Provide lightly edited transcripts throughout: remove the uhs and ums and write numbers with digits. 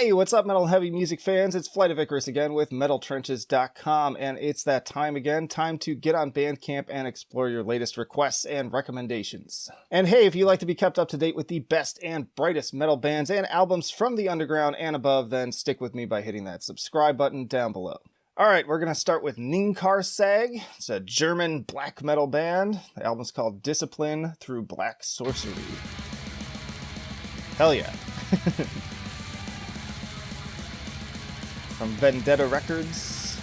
Hey, what's up, metal heavy music fans? It's Flight of Icarus again with MetalTrenches.com, and it's that time again, time to get on Bandcamp and explore your latest requests and recommendations. And hey, if you like to be kept up to date with the best and brightest metal bands and albums from the underground and above, then stick with me by hitting that subscribe button down below. Alright, we're going to start with Nincar Sag. It's a German black metal band. The album's called Discipline Through Black Sorcery. Hell yeah. From Vendetta Records.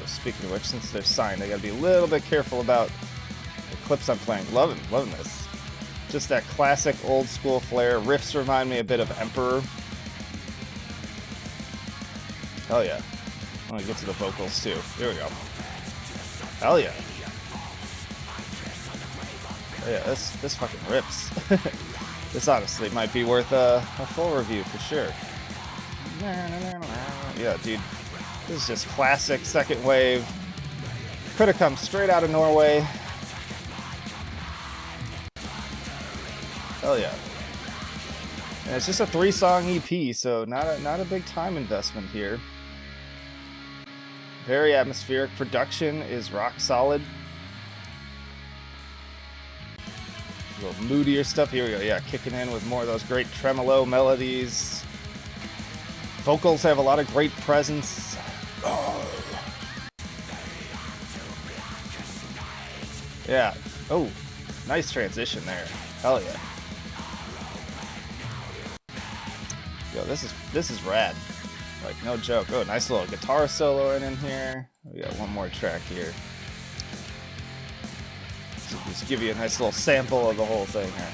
Speaking of which, since they're signed, I gotta be a little bit careful about the clips I'm playing. Loving this. Just that classic old school flair. Riffs remind me a bit of Emperor. Hell yeah. I want to get to the vocals too. Here we go. Hell yeah. Oh yeah, this fucking rips. This honestly might be worth a full review for sure. Yeah, dude. This is just classic second wave. Could have come straight out of Norway. Hell yeah. And it's just a 3-song EP, so not a big time investment here. Very atmospheric. Production is rock solid. A little moodier stuff. Here we go. Yeah, kicking in with more of those great tremolo melodies. Vocals have a lot of great presence. Oh. Yeah. Oh, nice transition there. Hell yeah. Yo, this is rad. Like, no joke. Oh, nice little guitar solo in here. We got one more track here. So just give you a nice little sample of the whole thing here.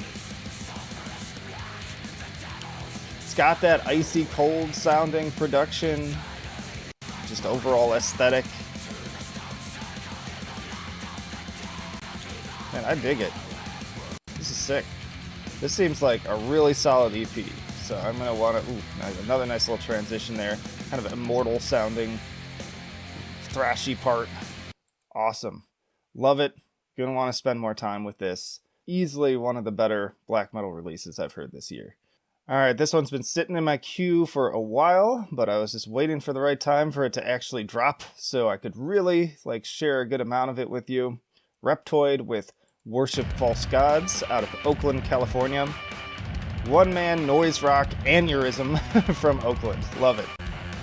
It's got that icy cold sounding production. Just overall aesthetic. Man, I dig it. This is sick. This seems like a really solid EP. So I'm going to want to... Ooh, another nice little transition there. Kind of immortal sounding. Thrashy part. Awesome. Love it. Going to want to spend more time with this. Easily one of the better black metal releases I've heard this year. Alright, this one's been sitting in my queue for a while, but I was just waiting for the right time for it to actually drop so I could really share a good amount of it with you. Reptoid with Worship False Gods out of Oakland, California. One-man noise rock aneurysm from Oakland. Love it.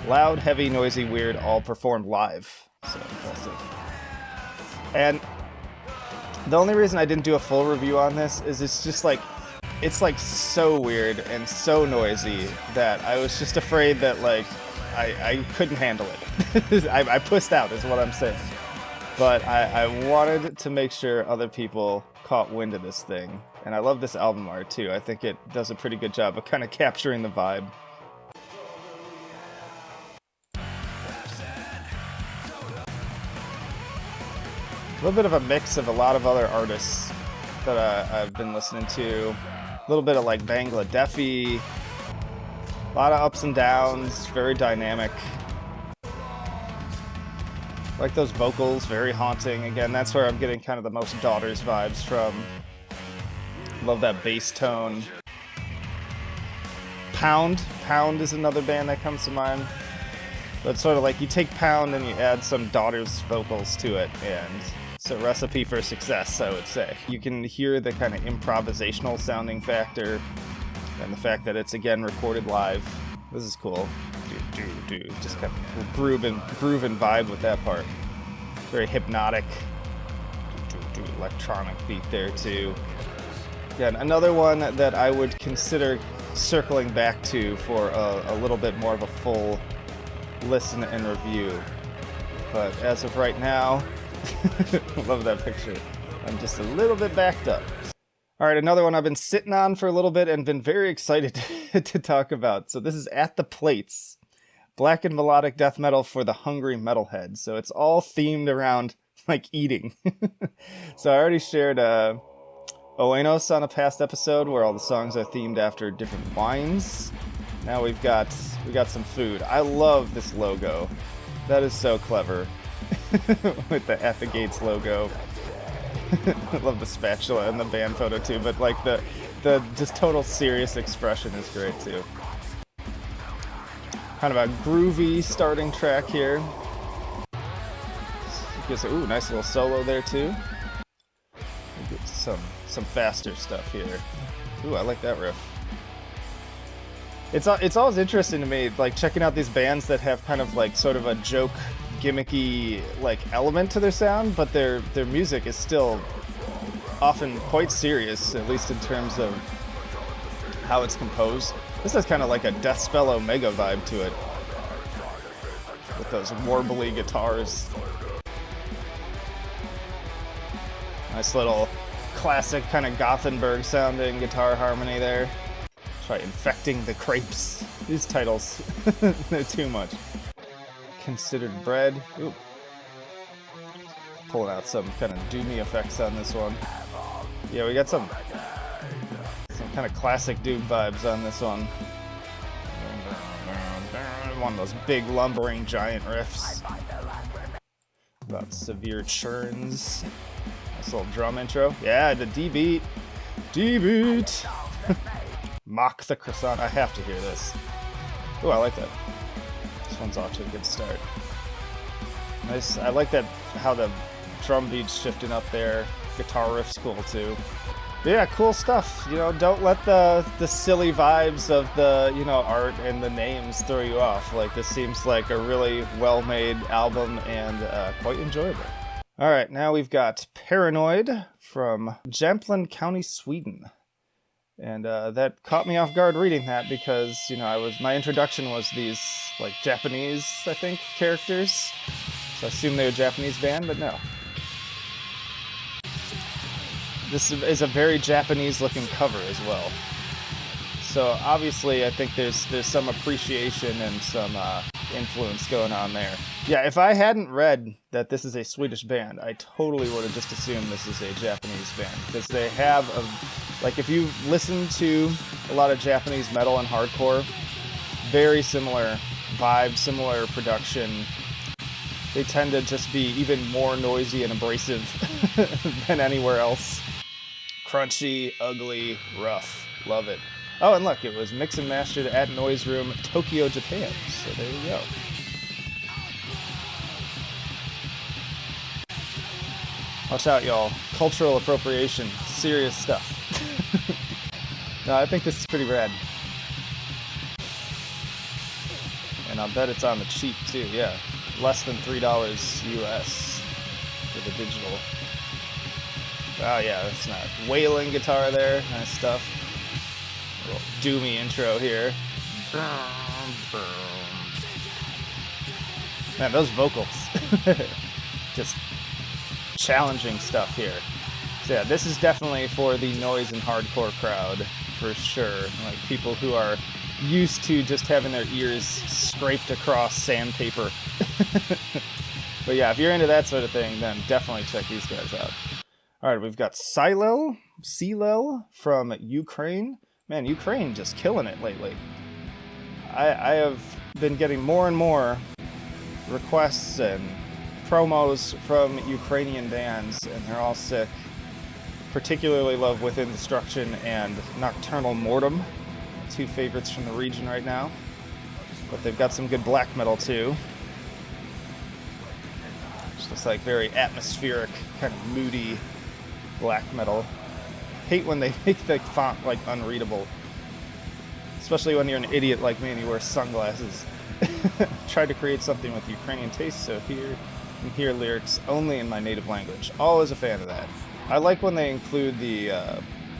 Loud, heavy, noisy, weird, all performed live. So impressive. And the only reason I didn't do a full review on this is it's just it's so weird and so noisy that I was just afraid that I couldn't handle it. I pussed out is what I'm saying. But I wanted to make sure other people caught wind of this thing. And I love this album art too. I think it does a pretty good job of kind of capturing the vibe. A little bit of a mix of a lot of other artists that I've been listening to. A little bit of Bangladeshi. A lot of ups and downs. Very dynamic. Like those vocals, very haunting. Again, that's where I'm getting kind of the most Daughters vibes from. Love that bass tone. Pound is another band that comes to mind. But sort of you take Pound and you add some Daughters vocals to it, and it's a recipe for success, I would say. You can hear the kind of improvisational sounding factor, and the fact that it's again recorded live. This is cool. Just kind of groove and vibe with that part. Very hypnotic. Electronic beat there too. Again, another one that I would consider circling back to for a little bit more of a full listen and review. But as of right now, love that picture. I'm just a little bit backed up. Alright, another one I've been sitting on for a little bit and been very excited to talk about. So this is At the Plates. Black and melodic death metal for the hungry metalhead. So it's all themed around, eating. So I already shared Oenos on a past episode where all the songs are themed after different wines. Now we've got some food. I love this logo. That is so clever. With the At the Gates logo. I love the spatula and the band photo too, but the just total serious expression is great too. Kind of a groovy starting track here. Ooh, nice little solo there too. We'll get some faster stuff here. Ooh, I like that riff. It's always interesting to me, like checking out these bands that have kind of like sort of a joke, gimmicky like element to their sound, but their music is still often quite serious, at least in terms of how it's composed. This has kind of like a Deathspell Omega vibe to it, with those warbly guitars. Nice little classic kind of Gothenburg sounding guitar harmony there. Try infecting the crepes. These titles, they're too much. Considered bread. Ooh. Pulling out some kind of doomy effects on this one. Yeah, we got some kind of classic Doom vibes on this one. One of those big lumbering giant riffs. About severe churns. Nice little drum intro. Yeah, the D beat. D beat. Mock the croissant. I have to hear this. Oh, I like that. This one's off to a good start. Nice. I like that how the drum beat's shifting up there. Guitar riff's cool too. But yeah, cool stuff. You know, don't let the silly vibes of the, you know, art and the names throw you off. Like, this seems like a really well-made album and quite enjoyable. All right, now we've got Paranoid from Jämtland County, Sweden. And that caught me off guard reading that because, you know, my introduction was these, like, Japanese, I think, characters. So I assumed they were a Japanese band, but no. This is a very Japanese-looking cover as well. So obviously, I think there's some appreciation and some influence going on there. Yeah, if I hadn't read that this is a Swedish band, I totally would have just assumed this is a Japanese band, because they have like, if you listen to a lot of Japanese metal and hardcore, very similar vibe, similar production. They tend to just be even more noisy and abrasive than anywhere else. Crunchy, ugly, rough. Love it. Oh, and look, it was mix and mastered at Noise Room, Tokyo, Japan. So there you go. Watch out, y'all. Cultural appropriation. Serious stuff. No, I think this is pretty rad. And I'll bet it's on the cheap, too. Yeah. Less than $3 US for the digital. Oh yeah, that's not wailing guitar there. Nice stuff. A little doomy intro here. Man, those vocals. Just challenging stuff here. So yeah, this is definitely for the noise and hardcore crowd, for sure. Like people who are used to just having their ears scraped across sandpaper. But yeah, if you're into that sort of thing, then definitely check these guys out. Alright, we've got Cyllell from Ukraine. Man, Ukraine just killing it lately. I have been getting more and more requests and promos from Ukrainian bands, and they're all sick. Particularly love Within Destruction and Nocturnal Mortem, two favorites from the region right now. But they've got some good black metal too. Just like very atmospheric, kind of moody black metal. Hate when they make the font like unreadable. Especially when you're an idiot like me and you wear sunglasses. Tried to create something with Ukrainian taste, so here you can hear lyrics only in my native language. Always a fan of that. I like when they include the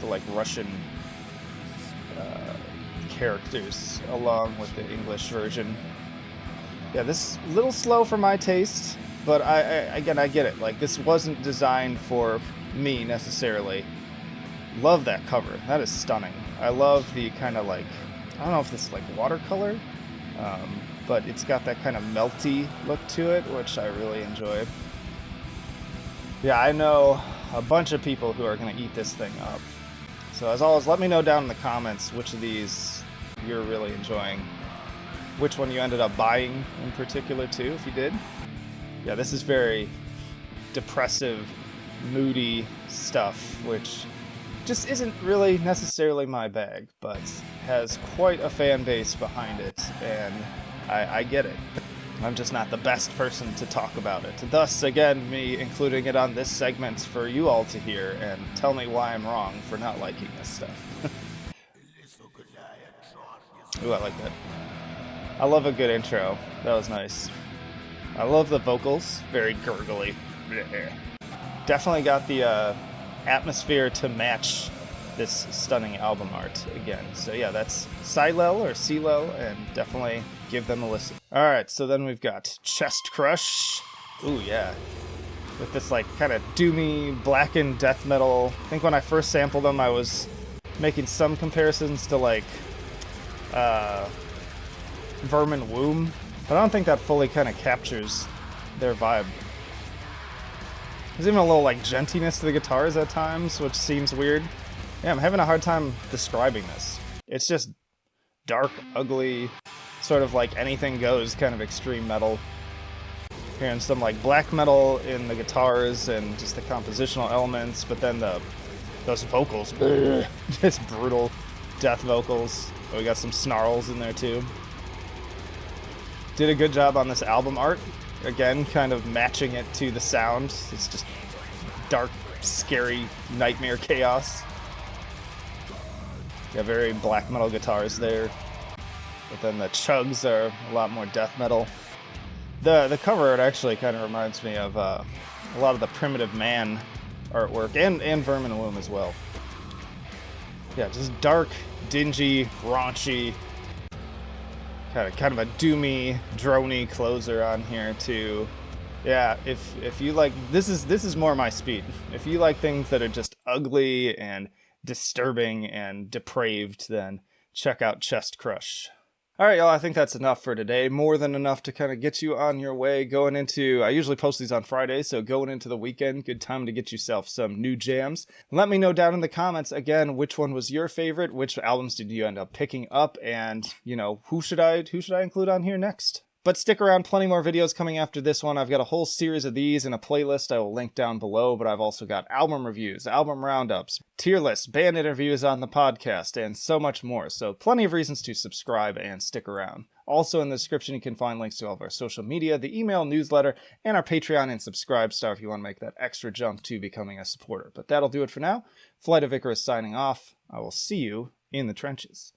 like Russian characters along with the English version. Yeah, this is a little slow for my taste, but I get it. Like, this wasn't designed for me necessarily. Love that cover. That is stunning. I love the kind of like, I don't know if this is like watercolor, but it's got that kind of melty look to it, which I really enjoy. Yeah, I know a bunch of people who are going to eat this thing up. So as always, let me know down in the comments which of these you're really enjoying. Which one you ended up buying in particular too, if you did. Yeah, this is very depressive, moody stuff, which just isn't really necessarily my bag, but has quite a fan base behind it, and I get it. I'm just not the best person to talk about it. Thus, again, me including it on this segment for you all to hear and tell me why I'm wrong for not liking this stuff. Ooh, I like that. I love a good intro. That was nice. I love the vocals. Very gurgly. Definitely got the atmosphere to match this stunning album art again. So yeah, that's Cyllell, and definitely give them a listen. Alright, so then we've got Chestcrush. Ooh, yeah. With this, like, kind of doomy, blackened death metal. I think when I first sampled them, I was making some comparisons to, like, Vermin Womb. But I don't think that fully kind of captures their vibe. There's even a little, like, gentiness to the guitars at times, which seems weird. Yeah, I'm having a hard time describing this. It's just dark, ugly, sort of like anything goes kind of extreme metal. Hearing some like black metal in the guitars and just the compositional elements, but then those vocals, just brutal death vocals. Oh, we got some snarls in there too. Did a good job on this album art. Again, kind of matching it to the sound. It's just dark, scary, nightmare chaos. Yeah, very black metal guitars there. But then the chugs are a lot more death metal. The cover art actually kind of reminds me of a lot of the Primitive Man artwork, and Vermin Womb as well. Yeah, just dark, dingy, raunchy, kind of a doomy, droney closer on here too. Yeah, if you like, this is more my speed. If you like things that are just ugly and disturbing and depraved, then check out Chestcrush. Alright, y'all, I think that's enough for today. More than enough to kind of get you on your way going into... I usually post these on Fridays, so going into the weekend, good time to get yourself some new jams. Let me know down in the comments, again, which one was your favorite, which albums did you end up picking up, and, you know, who should I include on here next? But stick around, plenty more videos coming after this one. I've got a whole series of these in a playlist I will link down below, but I've also got album reviews, album roundups, tier lists, band interviews on the podcast, and so much more. So plenty of reasons to subscribe and stick around. Also in the description you can find links to all of our social media, the email newsletter, and our Patreon and Subscribe star if you want to make that extra jump to becoming a supporter. But that'll do it for now. Flight of Icarus signing off. I will see you in the trenches.